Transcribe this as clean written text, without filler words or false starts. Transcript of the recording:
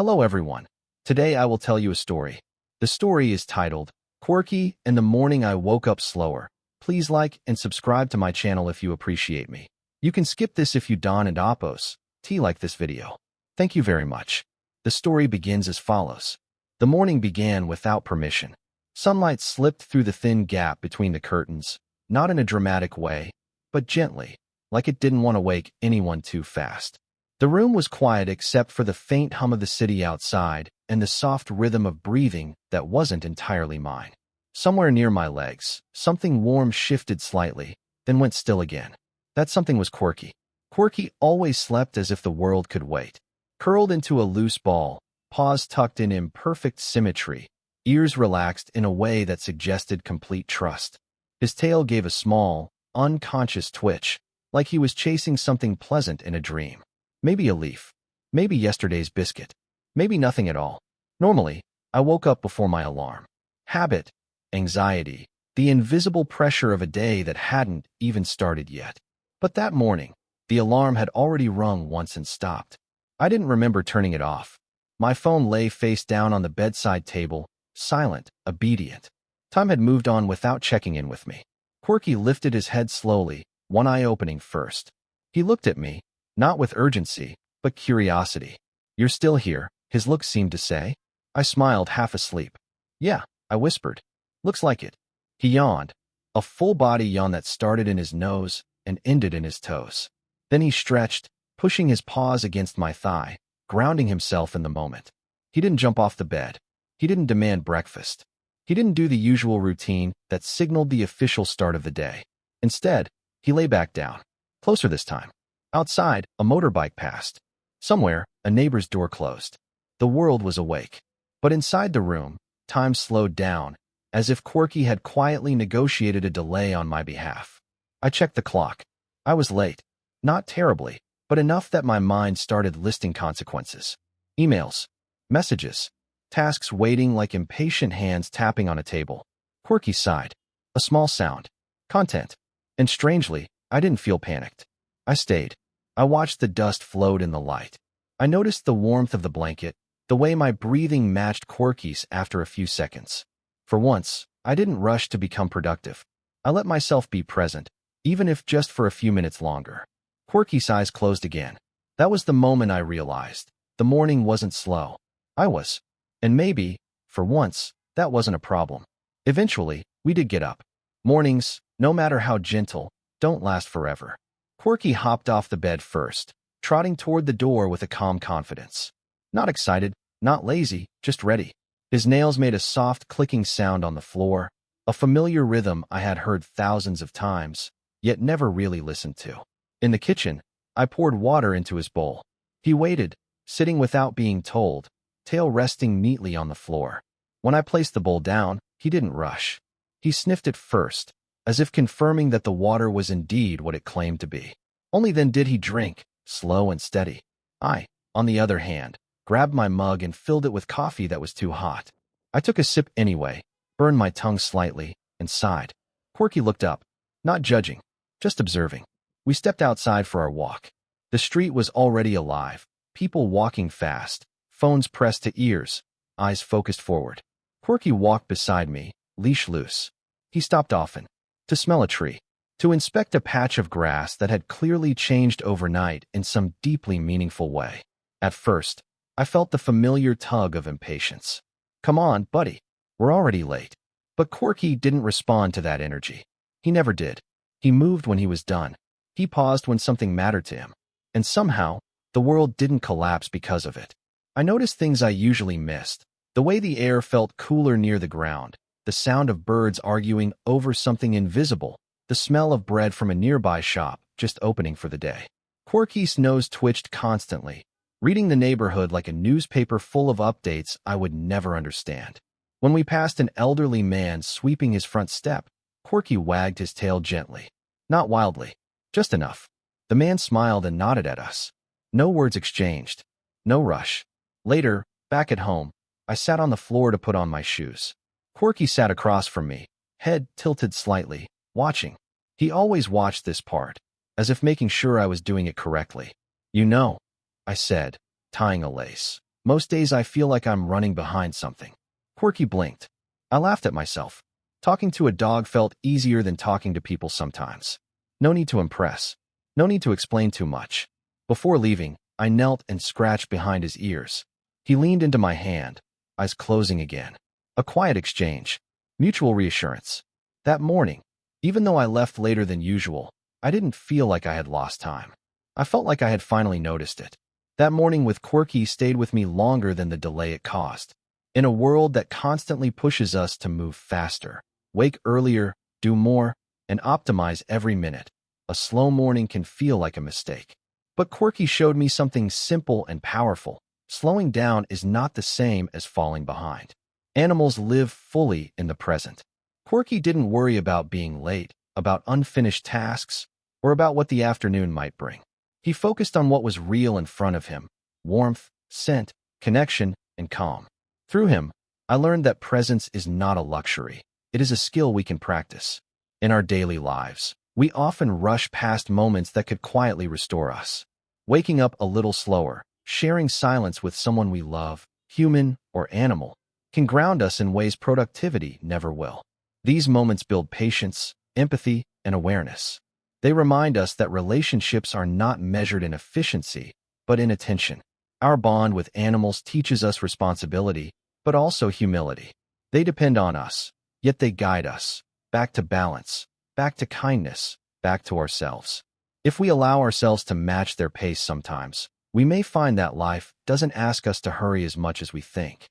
Hello everyone. Today I will tell you a story. The story is titled, Quirky and the Morning I Woke Up Slower. Please like and subscribe to my channel if you appreciate me. You can skip this if you don't and oppose. Like this video. Thank you very much. The story begins as follows. The morning began without permission. Sunlight slipped through the thin gap between the curtains, not in a dramatic way, but gently, like it didn't want to wake anyone too fast. The room was quiet except for the faint hum of the city outside and the soft rhythm of breathing that wasn't entirely mine. Somewhere near my legs, something warm shifted slightly, then went still again. That something was Quirky. Quirky always slept as if the world could wait. Curled into a loose ball, paws tucked in imperfect symmetry, ears relaxed in a way that suggested complete trust. His tail gave a small, unconscious twitch, like he was chasing something pleasant in a dream. Maybe a leaf. Maybe yesterday's biscuit. Maybe nothing at all. Normally, I woke up before my alarm. Habit, anxiety, the invisible pressure of a day that hadn't even started yet. But that morning, the alarm had already rung once and stopped. I didn't remember turning it off. My phone lay face down on the bedside table, silent, obedient. Time had moved on without checking in with me. Quirky lifted his head slowly, one eye opening first. He looked at me, not with urgency, but curiosity. You're still here, his look seemed to say. I smiled, half asleep. Yeah, I whispered. Looks like it. He yawned, a full-body yawn that started in his nose and ended in his toes. Then he stretched, pushing his paws against my thigh, grounding himself in the moment. He didn't jump off the bed. He didn't demand breakfast. He didn't do the usual routine that signaled the official start of the day. Instead, he lay back down. Closer this time. Outside, a motorbike passed. Somewhere, a neighbor's door closed. The world was awake. But inside the room, time slowed down, as if Quirky had quietly negotiated a delay on my behalf. I checked the clock. I was late. Not terribly, but enough that my mind started listing consequences. Emails, messages, tasks waiting like impatient hands tapping on a table. Quirky sighed. A small sound. Content. And strangely, I didn't feel panicked. I stayed. I watched the dust float in the light. I noticed the warmth of the blanket, the way my breathing matched Quirky's after a few seconds. For once, I didn't rush to become productive. I let myself be present, even if just for a few minutes longer. Quirky's eyes closed again. That was the moment I realized. The morning wasn't slow. I was. And maybe, for once, that wasn't a problem. Eventually, we did get up. Mornings, no matter how gentle, don't last forever. Quirky hopped off the bed first, trotting toward the door with a calm confidence. Not excited, not lazy, just ready. His nails made a soft clicking sound on the floor, a familiar rhythm I had heard thousands of times, yet never really listened to. In the kitchen, I poured water into his bowl. He waited, sitting without being told, tail resting neatly on the floor. When I placed the bowl down, he didn't rush. He sniffed it first, as if confirming that the water was indeed what it claimed to be. Only then did he drink, slow and steady. I, on the other hand, grabbed my mug and filled it with coffee that was too hot. I took a sip anyway, burned my tongue slightly, and sighed. Quirky looked up, not judging, just observing. We stepped outside for our walk. The street was already alive, people walking fast, phones pressed to ears, eyes focused forward. Quirky walked beside me, leash loose. He stopped often. To smell a tree. To inspect a patch of grass that had clearly changed overnight in some deeply meaningful way. At first, I felt the familiar tug of impatience. Come on, buddy. We're already late. But Quirky didn't respond to that energy. He never did. He moved when he was done. He paused when something mattered to him. And somehow, the world didn't collapse because of it. I noticed things I usually missed. The way the air felt cooler near the ground. The sound of birds arguing over something invisible, the smell of bread from a nearby shop just opening for the day. Quirky's nose twitched constantly, reading the neighborhood like a newspaper full of updates I would never understand. When we passed an elderly man sweeping his front step, Quirky wagged his tail gently. Not wildly, just enough. The man smiled and nodded at us. No words exchanged. No rush. Later, back at home, I sat on the floor to put on my shoes. Quirky sat across from me, head tilted slightly, watching. He always watched this part, as if making sure I was doing it correctly. You know, I said, tying a lace. Most days I feel like I'm running behind something. Quirky blinked. I laughed at myself. Talking to a dog felt easier than talking to people sometimes. No need to impress. No need to explain too much. Before leaving, I knelt and scratched behind his ears. He leaned into my hand, eyes closing again. A quiet exchange. Mutual reassurance. That morning, even though I left later than usual, I didn't feel like I had lost time. I felt like I had finally noticed it. That morning with Quirky stayed with me longer than the delay it caused. In a world that constantly pushes us to move faster, wake earlier, do more, and optimize every minute, a slow morning can feel like a mistake. But Quirky showed me something simple and powerful. Slowing down is not the same as falling behind. Animals live fully in the present. Quirky didn't worry about being late, about unfinished tasks, or about what the afternoon might bring. He focused on what was real in front of him: warmth, scent, connection, and calm. Through him, I learned that presence is not a luxury. It is a skill we can practice. In our daily lives, we often rush past moments that could quietly restore us. Waking up a little slower, sharing silence with someone we love, human or animal, can ground us in ways productivity never will. These moments build patience, empathy, and awareness. They remind us that relationships are not measured in efficiency, but in attention. Our bond with animals teaches us responsibility, but also humility. They depend on us, yet they guide us, back to balance, back to kindness, back to ourselves. If we allow ourselves to match their pace sometimes, we may find that life doesn't ask us to hurry as much as we think.